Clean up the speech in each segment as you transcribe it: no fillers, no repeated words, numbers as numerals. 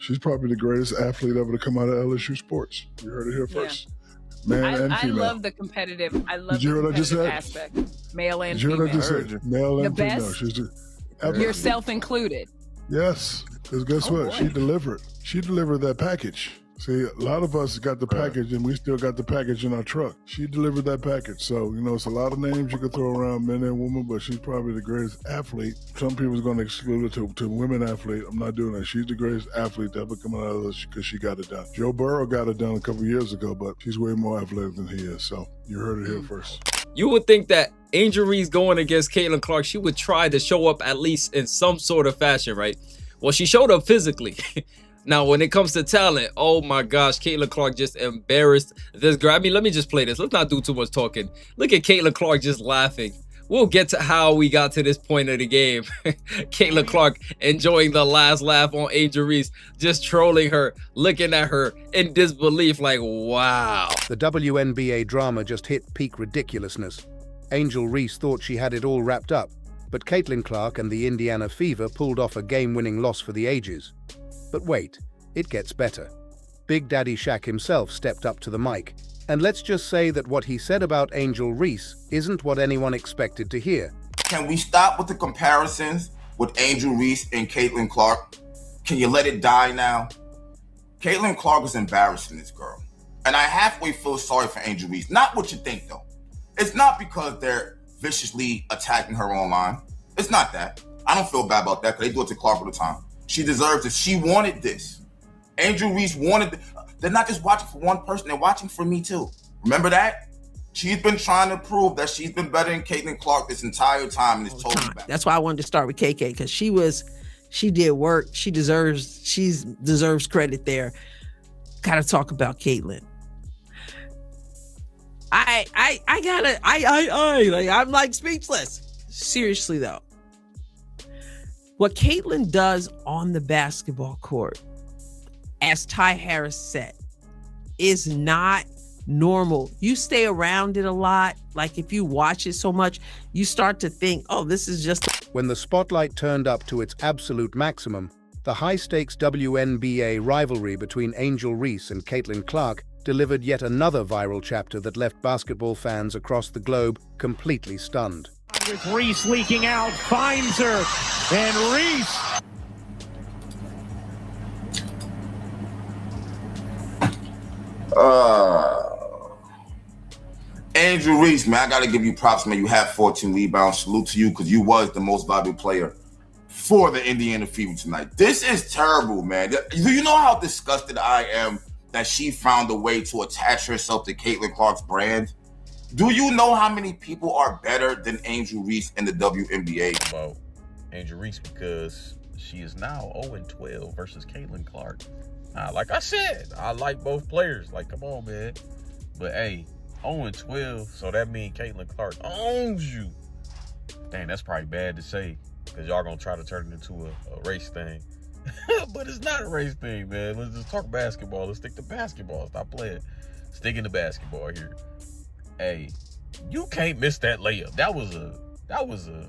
She's probably the greatest athlete ever to come out of LSU sports. You heard it here first. Man and female. I love the competitive. I love Did you the hear what I just competitive said? aspect. Male and Did you hear what I female. just said? Male and The female. best? She's Yourself included. Yes, because guess what? boy. She delivered. She delivered that package. See, a lot of us got the package and we still got the package in our truck. She delivered that package. So, you know, it's a lot of names you could throw around, men and women, but she's probably the greatest athlete. Some people's going to exclude it to women athlete. I'm not doing that. She's the greatest athlete to ever come out of this because she got it done. Joe Burrow got it done a couple years ago, but she's way more athletic than he is. So you heard it here first. You would think that Angel Reese going against Caitlin Clark, she would try to show up at least in some sort of fashion, right? Well, she showed up physically. Now, when it comes to talent, oh my gosh, Caitlin Clark just embarrassed this girl. I mean, let me just play this. Let's not do too much talking. Look at Caitlin Clark just laughing. We'll get to how we got to this point of the game. Caitlin Clark enjoying the last laugh on Angel Reese, just trolling her, looking at her in disbelief like, wow. The WNBA drama just hit peak ridiculousness. Angel Reese thought she had it all wrapped up, but Caitlin Clark and the Indiana Fever pulled off a game-winning loss for the ages. But wait, it gets better. Big Daddy Shaq himself stepped up to the mic, and let's just say that what he said about Angel Reese isn't what anyone expected to hear. Can we stop with the comparisons with Angel Reese and Caitlin Clark? Can you let it die now? Caitlin Clark is embarrassing this girl. And I halfway feel sorry for Angel Reese. Not what you think, though. It's not because they're viciously attacking her online. It's not that. I don't feel bad about that because they do it to Clark all the time. She deserves it. She wanted this. Angel Reese wanted it. They're not just watching for one person. They're watching for me, too. Remember that? She's been trying to prove that she's been better than Caitlin Clark this entire time, and it's totally back. That's why I wanted to start with KK, because she did work. She deserves credit there. Gotta talk about Caitlin. I'm like speechless. Seriously though. What Caitlin does on the basketball court, as Ty Harris said, is not normal. You stay around it a lot. Like if you watch it so much, you start to think, oh, this is just... When the spotlight turned up to its absolute maximum, the high-stakes WNBA rivalry between Angel Reese and Caitlin Clark delivered yet another viral chapter that left basketball fans across the globe completely stunned. With Reese leaking out, finds her, and Reese. Angel Reese, man, I got to give you props, man. You had 14 rebounds. Salute to you because you was the most valuable player for the Indiana Fever tonight. This is terrible, man. Do you know how disgusted I am that she found a way to attach herself to Caitlin Clark's brand? Do you know how many people are better than Angel Reese in the WNBA? About Angel Reese because she is now 0-12 versus Caitlin Clark. Like I said, I like both players. Like, come on, man. But hey, 0-12, so that means Caitlin Clark owns you. Dang, that's probably bad to say because y'all gonna try to turn it into a race thing. But it's not a race thing, man. Let's just talk basketball. Let's stick to basketball. Stop playing. Sticking to basketball here. Hey, you can't miss that layup. That was a...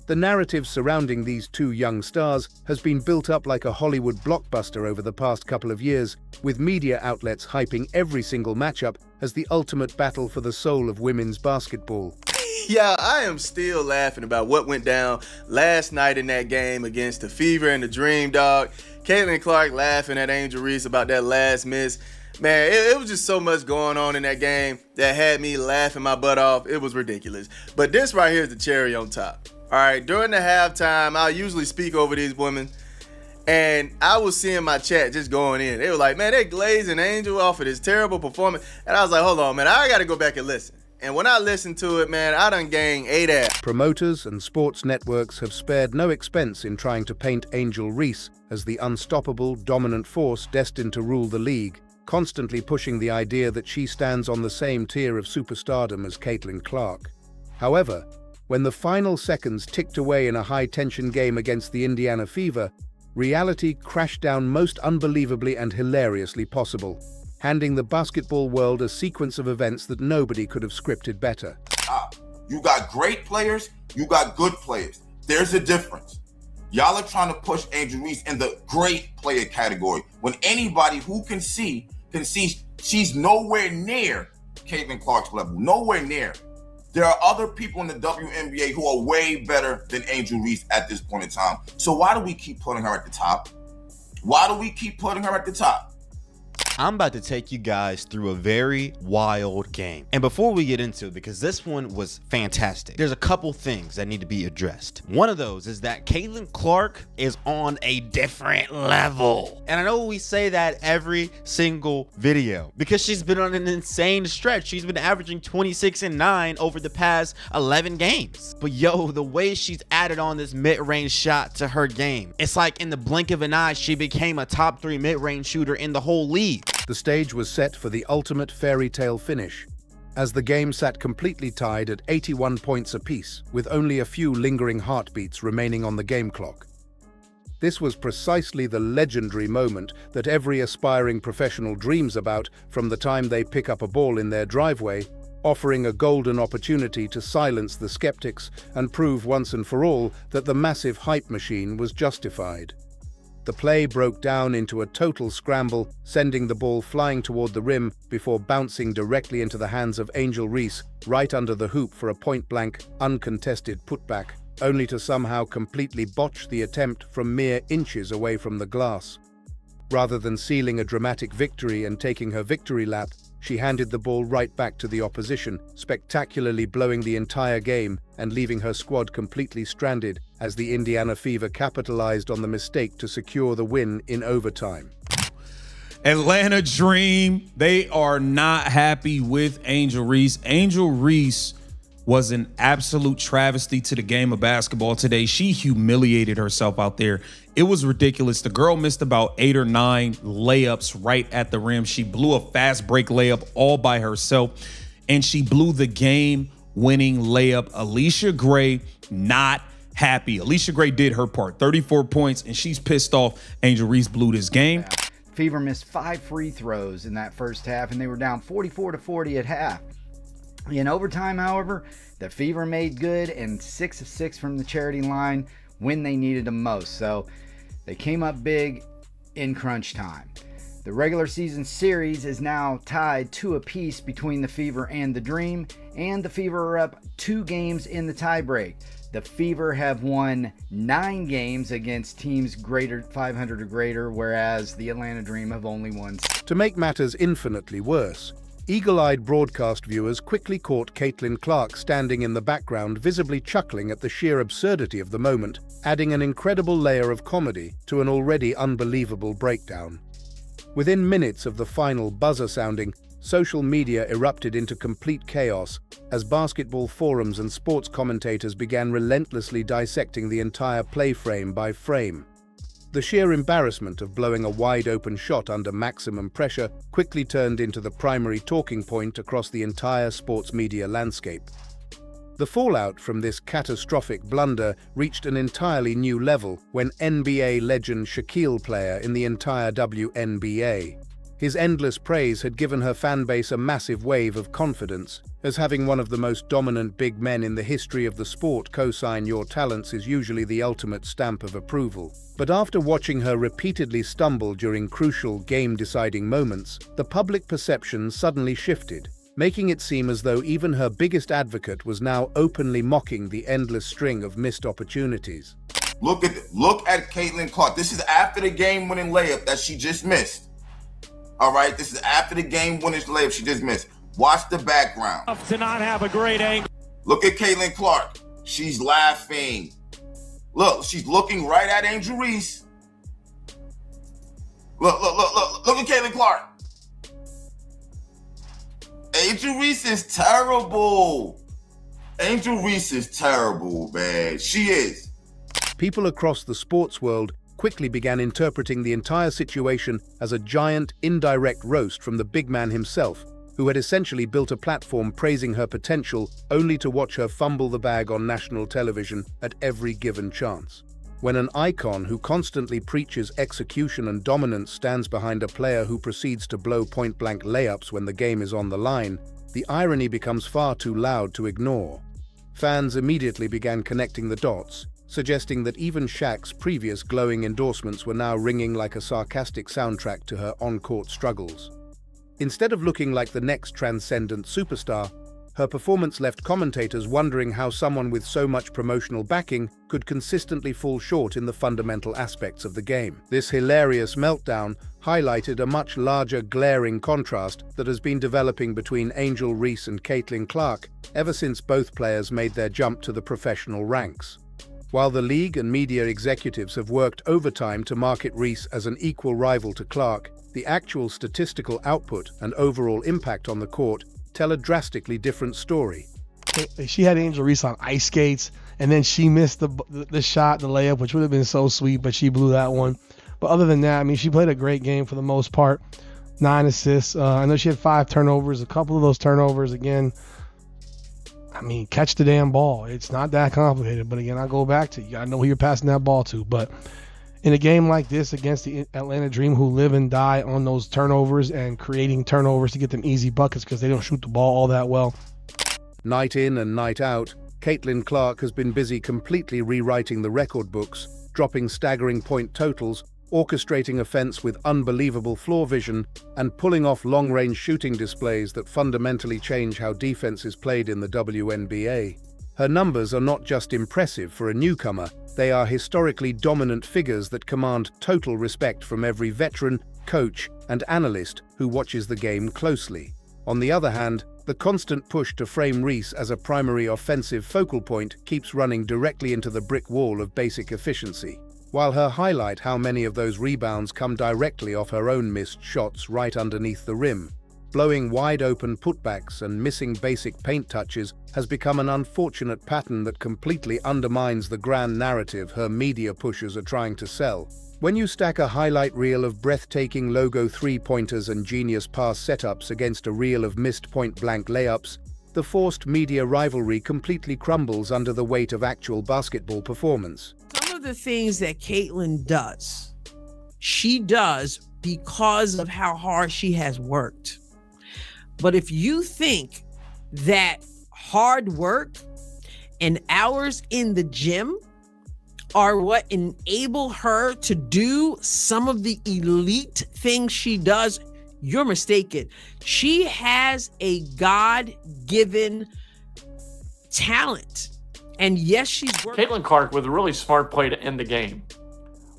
The narrative surrounding these two young stars has been built up like a Hollywood blockbuster over the past couple of years, with media outlets hyping every single matchup as the ultimate battle for the soul of women's basketball. Yeah, I am still laughing about what went down last night in that game against the Fever and the Dream Dog. Caitlin Clark laughing at Angel Reese about that last miss. Man, it was just so much going on in that game that had me laughing my butt off. It was ridiculous. But this right here is the cherry on top. All right, during the halftime, I usually speak over these women, and I was seeing my chat just going in. They were like, man, they glazing Angel off of this terrible performance. And I was like, hold on, man, I got to go back and listen. And when I listened to it, man, I done gained 8 abs. Promoters and sports networks have spared no expense in trying to paint Angel Reese as the unstoppable, dominant force destined to rule the league, constantly pushing the idea that she stands on the same tier of superstardom as Caitlin Clark. However, when the final seconds ticked away in a high-tension game against the Indiana Fever, reality crashed down most unbelievably and hilariously possible, handing the basketball world a sequence of events that nobody could have scripted better. You got great players, you got good players. There's a difference. Y'all are trying to push Angel Reese in the great player category when anybody who can see she's nowhere near Caitlin Clark's level, nowhere near. There are other people in the WNBA who are way better than Angel Reese at this point in time. So why do we keep putting her at the top? Why do we keep putting her at the top? I'm about to take you guys through a very wild game. And before we get into it, because this one was fantastic, there's a couple things that need to be addressed. One of those is that Caitlin Clark is on a different level. And I know we say that every single video because she's been on an insane stretch. She's been averaging 26 and 9 over the past 11 games. But yo, the way she's added on this mid-range shot to her game, it's like in the blink of an eye, she became a top 3 mid-range shooter in the whole league. The stage was set for the ultimate fairy tale finish, as the game sat completely tied at 81 points apiece, with only a few lingering heartbeats remaining on the game clock. This was precisely the legendary moment that every aspiring professional dreams about from the time they pick up a ball in their driveway, offering a golden opportunity to silence the skeptics and prove once and for all that the massive hype machine was justified. The play broke down into a total scramble, sending the ball flying toward the rim before bouncing directly into the hands of Angel Reese, right under the hoop for a point-blank, uncontested putback, only to somehow completely botch the attempt from mere inches away from the glass. Rather than sealing a dramatic victory and taking her victory lap, she handed the ball right back to the opposition, spectacularly blowing the entire game and leaving her squad completely stranded as the Indiana Fever capitalized on the mistake to secure the win in overtime. Atlanta Dream, they are not happy with Angel Reese. Angel Reese was an absolute travesty to the game of basketball today. She humiliated herself out there. It was ridiculous. The girl missed about 8 or 9 layups right at the rim. She blew a fast break layup all by herself, and she blew the game-winning layup. Alicia Gray, not happy. Alicia Gray did her part, 34 points, and she's pissed off Angel Reese blew this game. Fever missed 5 free throws in that first half, and they were down 44-40 at half. In overtime, however, the Fever made good and 6 of 6 from the charity line when they needed them most. So they came up big in crunch time. The regular season series is now tied 2 apiece between the Fever and the Dream, and the Fever are up 2 games in the tiebreak. The Fever have won 9 games against teams greater 500 or greater, whereas the Atlanta Dream have only won. To make matters infinitely worse, eagle-eyed broadcast viewers quickly caught Caitlin Clark standing in the background, visibly chuckling at the sheer absurdity of the moment, adding an incredible layer of comedy to an already unbelievable breakdown. Within minutes of the final buzzer sounding, social media erupted into complete chaos as basketball forums and sports commentators began relentlessly dissecting the entire play frame by frame. The sheer embarrassment of blowing a wide-open shot under maximum pressure quickly turned into the primary talking point across the entire sports media landscape. The fallout from this catastrophic blunder reached an entirely new level when NBA legend Shaqule, player in the entire WNBA. His endless praise had given her fanbase a massive wave of confidence, as having one of the most dominant big men in the history of the sport co-sign your talents is usually the ultimate stamp of approval. But after watching her repeatedly stumble during crucial game-deciding moments, the public perception suddenly shifted, making it seem as though even her biggest advocate was now openly mocking the endless string of missed opportunities. Look at Caitlin Clark. This is after the game-winning layup that she just missed. All right, this is after the game-winning layup she just missed. Watch the background. To not have a great angle. Look at Caitlin Clark. She's laughing. Look, she's looking right at Angel Reese. Look at Caitlin Clark. Angel Reese is terrible. Angel Reese is terrible, man. She is. People across the sports world quickly began interpreting the entire situation as a giant, indirect roast from the big man himself, who had essentially built a platform praising her potential only to watch her fumble the bag on national television at every given chance. When an icon who constantly preaches execution and dominance stands behind a player who proceeds to blow point-blank layups when the game is on the line, the irony becomes far too loud to ignore. Fans immediately began connecting the dots, suggesting that even Shaq's previous glowing endorsements were now ringing like a sarcastic soundtrack to her on-court struggles. Instead of looking like the next transcendent superstar, her performance left commentators wondering how someone with so much promotional backing could consistently fall short in the fundamental aspects of the game. This hilarious meltdown highlighted a much larger glaring contrast that has been developing between Angel Reese and Caitlin Clark ever since both players made their jump to the professional ranks. While the league and media executives have worked overtime to market Reese as an equal rival to Clark, the actual statistical output and overall impact on the court tell a drastically different story. She had Angel Reese on ice skates, and then she missed the shot, the layup, which would have been so sweet, but she blew that one. But other than that, I mean, she played a great game for the most part. 9 assists. I know she had 5 turnovers. A couple of those turnovers, again, I mean, catch the damn ball. It's not that complicated. But again, I go back to, you gotta know who you're passing that ball to. But in a game like this against the Atlanta Dream, who live and die on those turnovers and creating turnovers to get them easy buckets because they don't shoot the ball all that well. Night in and night out, Caitlin Clark has been busy completely rewriting the record books, dropping staggering point totals, orchestrating offense with unbelievable floor vision, and pulling off long-range shooting displays that fundamentally change how defense is played in the WNBA. Her numbers are not just impressive for a newcomer, they are historically dominant figures that command total respect from every veteran, coach, and analyst who watches the game closely. On the other hand, the constant push to frame Reese as a primary offensive focal point keeps running directly into the brick wall of basic efficiency. While her highlight how many of those rebounds come directly off her own missed shots right underneath the rim, blowing wide-open putbacks and missing basic paint touches has become an unfortunate pattern that completely undermines the grand narrative her media pushers are trying to sell. When you stack a highlight reel of breathtaking logo three-pointers and genius pass setups against a reel of missed point-blank layups, the forced media rivalry completely crumbles under the weight of actual basketball performance. Some of the things that Caitlin does, she does because of how hard she has worked. But if you think that hard work and hours in the gym are what enable her to do some of the elite things she does, you're mistaken. She has a God-given talent. And yes, she's working. Caitlin Clark with a really smart play to end the game.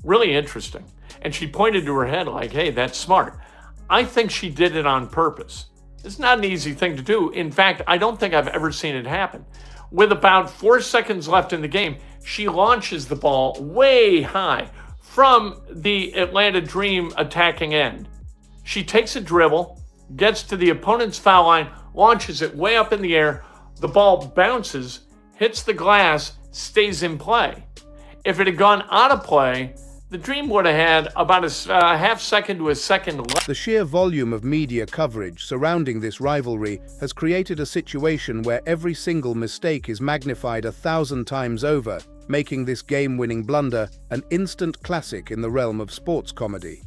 Really interesting. And she pointed to her head like, hey, that's smart. I think she did it on purpose. It's not an easy thing to do. In fact, I don't think I've ever seen it happen. With about 4 seconds left in the game, she launches the ball way high from the Atlanta Dream attacking end. She takes a dribble, gets to the opponent's foul line, launches it way up in the air. The ball bounces, hits the glass, stays in play. If it had gone out of play, the Dream would have had about a half second to a second left. The sheer volume of media coverage surrounding this rivalry has created a situation where every single mistake is magnified 1,000 times over, making this game-winning blunder an instant classic in the realm of sports comedy.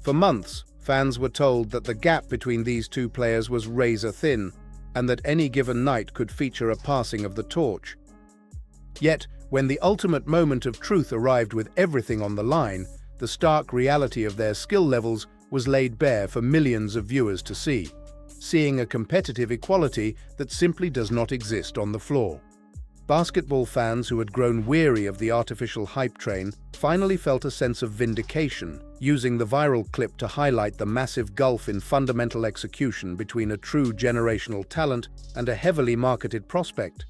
For months, fans were told that the gap between these two players was razor thin, and that any given night could feature a passing of the torch. Yet, when the ultimate moment of truth arrived with everything on the line, the stark reality of their skill levels was laid bare for millions of viewers to see, seeing a competitive equality that simply does not exist on the floor. Basketball fans who had grown weary of the artificial hype train finally felt a sense of vindication, using the viral clip to highlight the massive gulf in fundamental execution between a true generational talent and a heavily marketed prospect.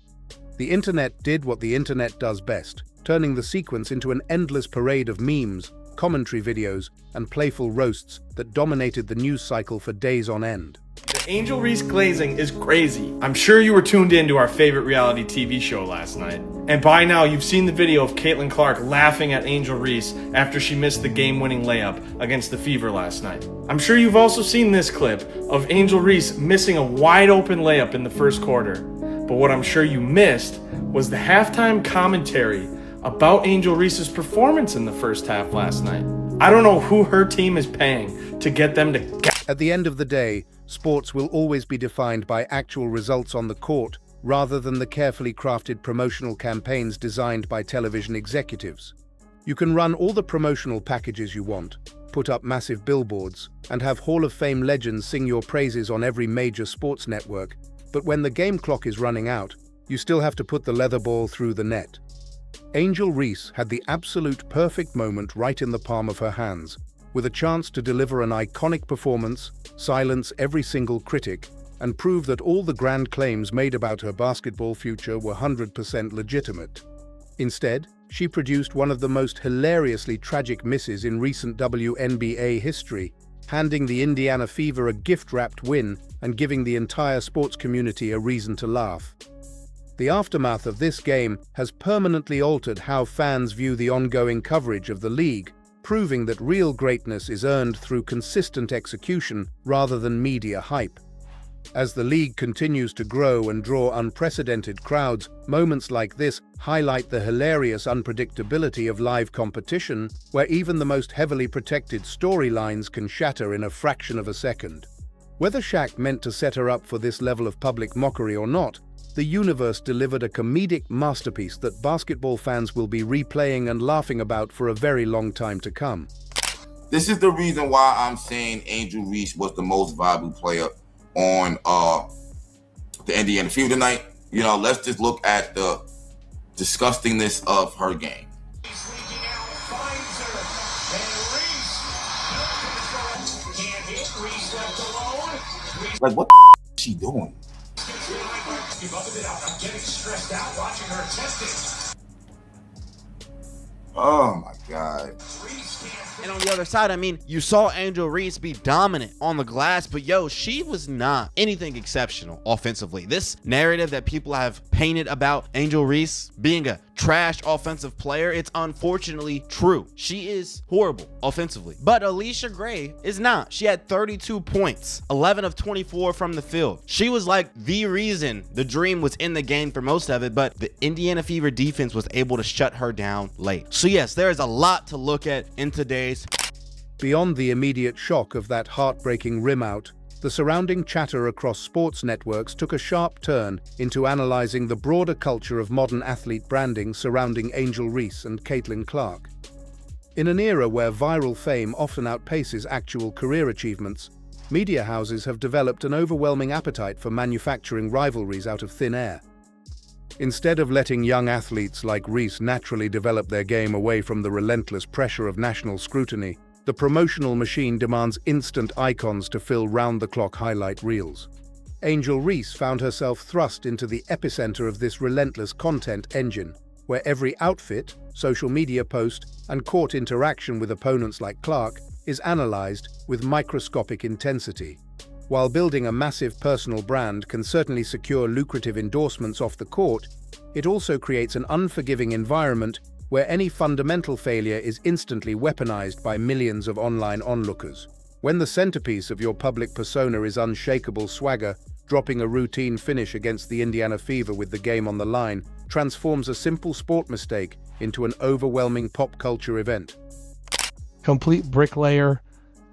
The internet did what the internet does best, turning the sequence into an endless parade of memes, commentary videos, and playful roasts that dominated the news cycle for days on end. The Angel Reese glazing is crazy. I'm sure you were tuned in to our favorite reality TV show last night. And by now, you've seen the video of Caitlin Clark laughing at Angel Reese after she missed the game-winning layup against the Fever last night. I'm sure you've also seen this clip of Angel Reese missing a wide-open layup in the first quarter. But what I'm sure you missed was the halftime commentary about Angel Reese's performance in the first half last night. I don't know who her team is paying to get them to... At the end of the day, sports will always be defined by actual results on the court, rather than the carefully crafted promotional campaigns designed by television executives. You can run all the promotional packages you want, put up massive billboards, and have Hall of Fame legends sing your praises on every major sports network, but when the game clock is running out, you still have to put the leather ball through the net. Angel Reese had the absolute perfect moment right in the palm of her hands, with a chance to deliver an iconic performance, silence every single critic, and prove that all the grand claims made about her basketball future were 100% legitimate. Instead, she produced one of the most hilariously tragic misses in recent WNBA history, handing the Indiana Fever a gift-wrapped win and giving the entire sports community a reason to laugh. The aftermath of this game has permanently altered how fans view the ongoing coverage of the league, proving that real greatness is earned through consistent execution rather than media hype. As the league continues to grow and draw unprecedented crowds, moments like this highlight the hilarious unpredictability of live competition, where even the most heavily protected storylines can shatter in a fraction of a second. Whether Shaq meant to set her up for this level of public mockery or not, the universe delivered a comedic masterpiece that basketball fans will be replaying and laughing about for a very long time to come. This is the reason why I'm saying Angel Reese was the most valuable player on the Indiana Fever tonight. You know, let's just look at the disgustingness of her game. Like, what the is she doing? Oh my God. And on the other side, I mean, you saw Angel Reese be dominant on the glass, but yo, she was not anything exceptional offensively. This narrative that people have painted about Angel Reese being a trash offensive player, it's unfortunately true. She is horrible offensively, but Alicia Gray is not. She had 32 points, 11 of 24 from the field. She was like the reason the Dream was in the game for most of it, but the Indiana Fever defense was able to shut her down late. So yes, there is a lot to look at in today's. Beyond the immediate shock of that heartbreaking rim out, the surrounding chatter across sports networks took a sharp turn into analyzing the broader culture of modern athlete branding surrounding Angel Reese and Caitlin Clark. In an era where viral fame often outpaces actual career achievements, media houses have developed an overwhelming appetite for manufacturing rivalries out of thin air. Instead of letting young athletes like Reese naturally develop their game away from the relentless pressure of national scrutiny, the promotional machine demands instant icons to fill round-the-clock highlight reels. Angel Reese found herself thrust into the epicenter of this relentless content engine, where every outfit, social media post, and court interaction with opponents like Clark is analyzed with microscopic intensity. While building a massive personal brand can certainly secure lucrative endorsements off the court, it also creates an unforgiving environment where any fundamental failure is instantly weaponized by millions of online onlookers. When the centerpiece of your public persona is unshakable swagger, dropping a routine finish against the Indiana Fever with the game on the line transforms a simple sport mistake into an overwhelming pop culture event. Complete bricklayer.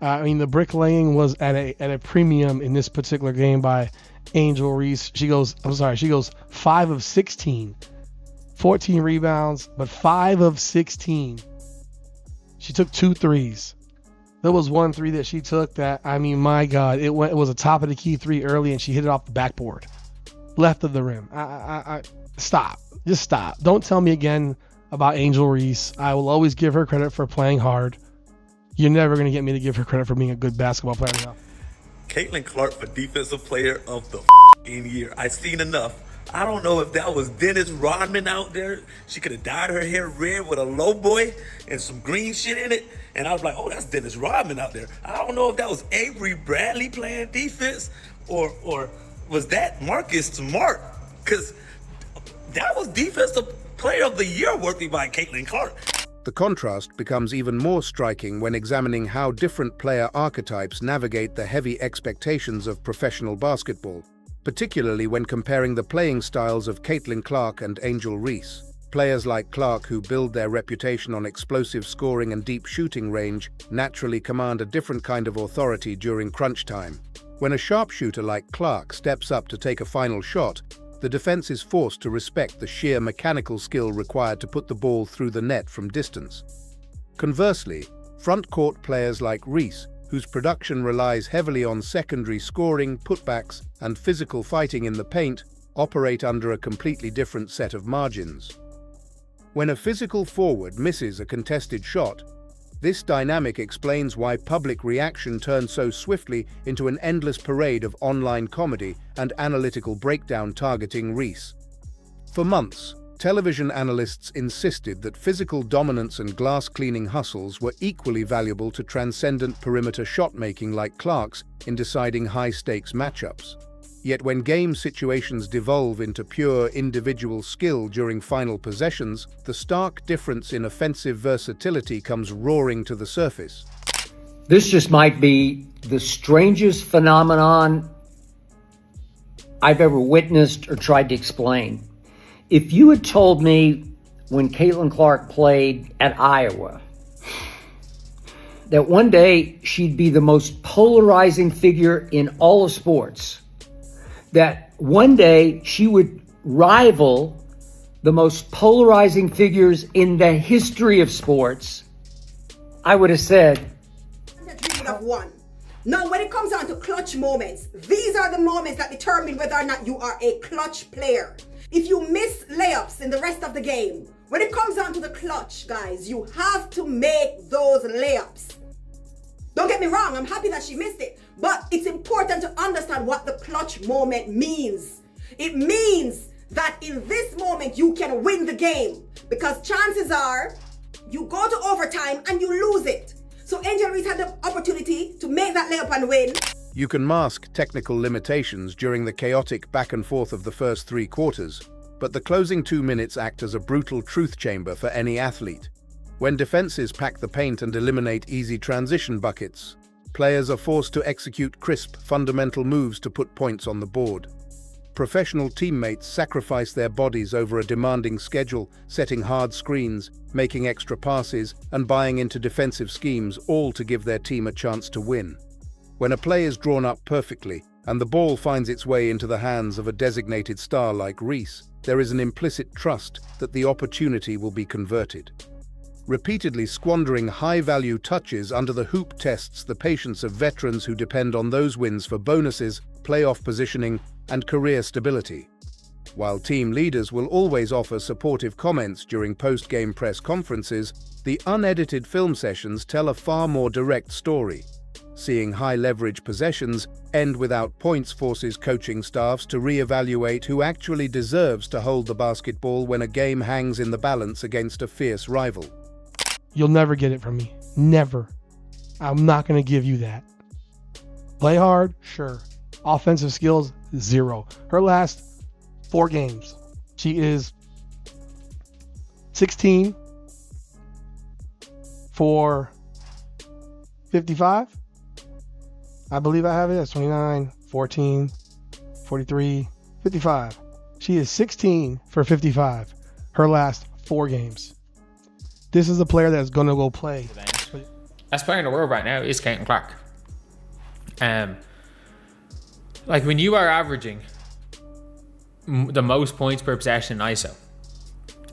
I mean, the bricklaying was at a premium in this particular game by Angel Reese. She goes 5 of 16. 14 rebounds, but 5 of 16. She took 2 threes. There was 1 3 that she took that, I mean, my God, it was a top of the key 3 early, and she hit it off the backboard, left of the rim. Stop. Just stop. Don't tell me again about Angel Reese. I will always give her credit for playing hard. You're never going to get me to give her credit for being a good basketball player now. Caitlin Clark for Defensive Player of the year. I've seen enough. I don't know if that was Dennis Rodman out there. She could have dyed her hair red with a low boy and some green shit in it. And I was like, oh, that's Dennis Rodman out there. I don't know if that was Avery Bradley playing defense or was that Marcus Smart? Because that was Defensive Player of the Year worthy by Caitlin Clark. The contrast becomes even more striking when examining how different player archetypes navigate the heavy expectations of professional basketball, particularly when comparing the playing styles of Caitlin Clark and Angel Reese. Players like Clark, who build their reputation on explosive scoring and deep shooting range, naturally command a different kind of authority during crunch time. When a sharpshooter like Clark steps up to take a final shot, the defense is forced to respect the sheer mechanical skill required to put the ball through the net from distance. Conversely, front court players like Reese, whose production relies heavily on secondary scoring, putbacks, and physical fighting in the paint, operate under a completely different set of margins. When a physical forward misses a contested shot, this dynamic explains why public reaction turns so swiftly into an endless parade of online comedy and analytical breakdown targeting Reese. For months, television analysts insisted that physical dominance and glass-cleaning hustles were equally valuable to transcendent perimeter shot-making like Clark's in deciding high-stakes matchups. Yet when game situations devolve into pure individual skill during final possessions, the stark difference in offensive versatility comes roaring to the surface. This just might be the strangest phenomenon I've ever witnessed or tried to explain. If you had told me when Caitlin Clark played at Iowa that one day she'd be the most polarizing figure in all of sports, that one day she would rival the most polarizing figures in the history of sports, I would have said, we would have won. Now, when it comes down to clutch moments, these are the moments that determine whether or not you are a clutch player. If you miss layups in the rest of the game, when it comes down to the clutch, guys, you have to make those layups. Don't get me wrong, I'm happy that she missed it, but it's important to understand what the clutch moment means. It means that in this moment, you can win the game, because chances are you go to overtime and you lose it. So Angel Reese had the opportunity to make that layup and win. You can mask technical limitations during the chaotic back and forth of the first 3 quarters, but the closing 2 minutes act as a brutal truth chamber for any athlete. When defenses pack the paint and eliminate easy transition buckets, players are forced to execute crisp, fundamental moves to put points on the board. Professional teammates sacrifice their bodies over a demanding schedule, setting hard screens, making extra passes, and buying into defensive schemes, all to give their team a chance to win. When a play is drawn up perfectly, and the ball finds its way into the hands of a designated star like Reese, there is an implicit trust that the opportunity will be converted. Repeatedly squandering high-value touches under the hoop tests the patience of veterans who depend on those wins for bonuses, playoff positioning, and career stability. While team leaders will always offer supportive comments during post-game press conferences, the unedited film sessions tell a far more direct story. Seeing high-leverage possessions end without points forces coaching staffs to re-evaluate who actually deserves to hold the basketball when a game hangs in the balance against a fierce rival. You'll never get it from me. Never. I'm not going to give you that. Play hard? Sure. Offensive skills? 0. Her last 4 games, she is 16 for 55. I believe I have it. That's 29, 14, 43, 55. She is 16 for 55. Her last 4 games. This is a player that's going to go play. Best player in the world right now is Caitlin Clark. Like when you are averaging the most points per possession in ISO,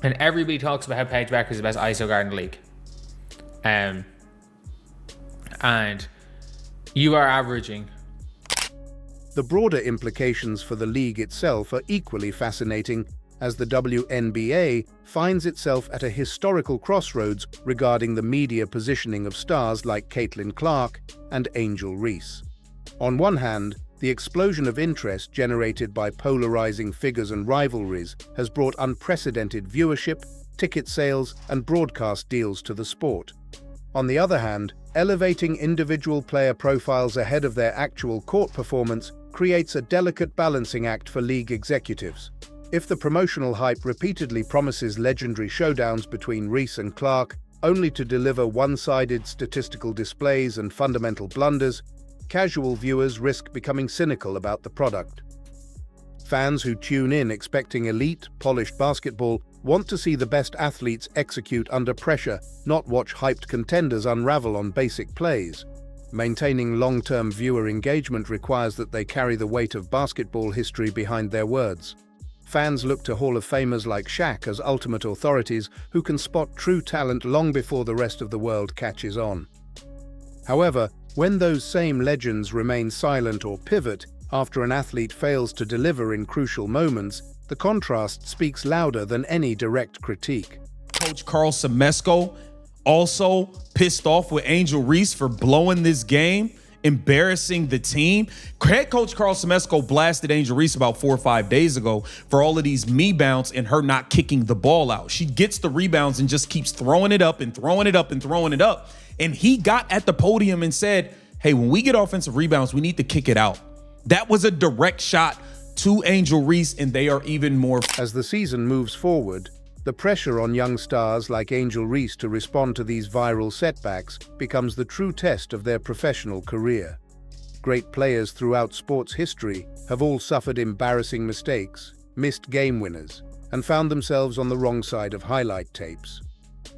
and everybody talks about how Paige Becker is the best ISO guard in the league, and you are averaging. The broader implications for the league itself are equally fascinating, as the WNBA finds itself at a historical crossroads regarding the media positioning of stars like Caitlin Clark and Angel Reese. On one hand, the explosion of interest generated by polarizing figures and rivalries has brought unprecedented viewership, ticket sales, and broadcast deals to the sport. On the other hand, elevating individual player profiles ahead of their actual court performance creates a delicate balancing act for league executives. If the promotional hype repeatedly promises legendary showdowns between Reese and Clark, only to deliver one-sided statistical displays and fundamental blunders, casual viewers risk becoming cynical about the product. Fans who tune in expecting elite, polished basketball want to see the best athletes execute under pressure, not watch hyped contenders unravel on basic plays. Maintaining long-term viewer engagement requires that they carry the weight of basketball history behind their words. Fans look to Hall of Famers like Shaq as ultimate authorities who can spot true talent long before the rest of the world catches on. However, when those same legends remain silent or pivot after an athlete fails to deliver in crucial moments, the contrast speaks louder than any direct critique. Coach Carl Semesco also pissed off with Angel Reese for blowing this game, embarrassing the team. Head coach Carl Semesco blasted Angel Reese about 4 or 5 days ago for all of these me bounce and her not kicking the ball out. She gets the rebounds and just keeps throwing it up and throwing it up and throwing it up. And he got at the podium and said, hey, when we get offensive rebounds, we need to kick it out. That was a direct shot to Angel Reese, and they are even more. As the season moves forward, the pressure on young stars like Angel Reese to respond to these viral setbacks becomes the true test of their professional career. Great players throughout sports history have all suffered embarrassing mistakes, missed game winners, and found themselves on the wrong side of highlight tapes.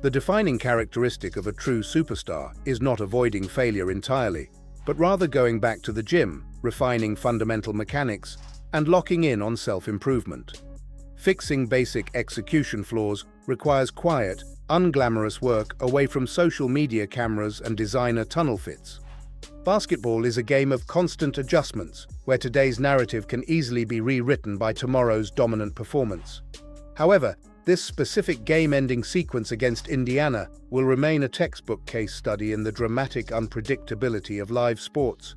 The defining characteristic of a true superstar is not avoiding failure entirely, but rather going back to the gym, refining fundamental mechanics, and locking in on self-improvement. Fixing basic execution flaws requires quiet, unglamorous work away from social media cameras and designer tunnel fits. Basketball is a game of constant adjustments, where today's narrative can easily be rewritten by tomorrow's dominant performance. However, this specific game-ending sequence against Indiana will remain a textbook case study in the dramatic unpredictability of live sports.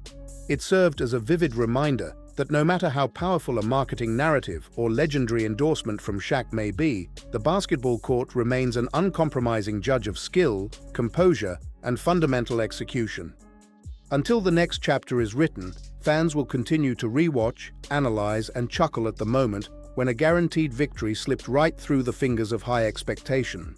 It served as a vivid reminder that no matter how powerful a marketing narrative or legendary endorsement from Shaq may be, the basketball court remains an uncompromising judge of skill, composure, and fundamental execution. Until the next chapter is written, fans will continue to rewatch, analyze, and chuckle at the moment when a guaranteed victory slipped right through the fingers of high expectation.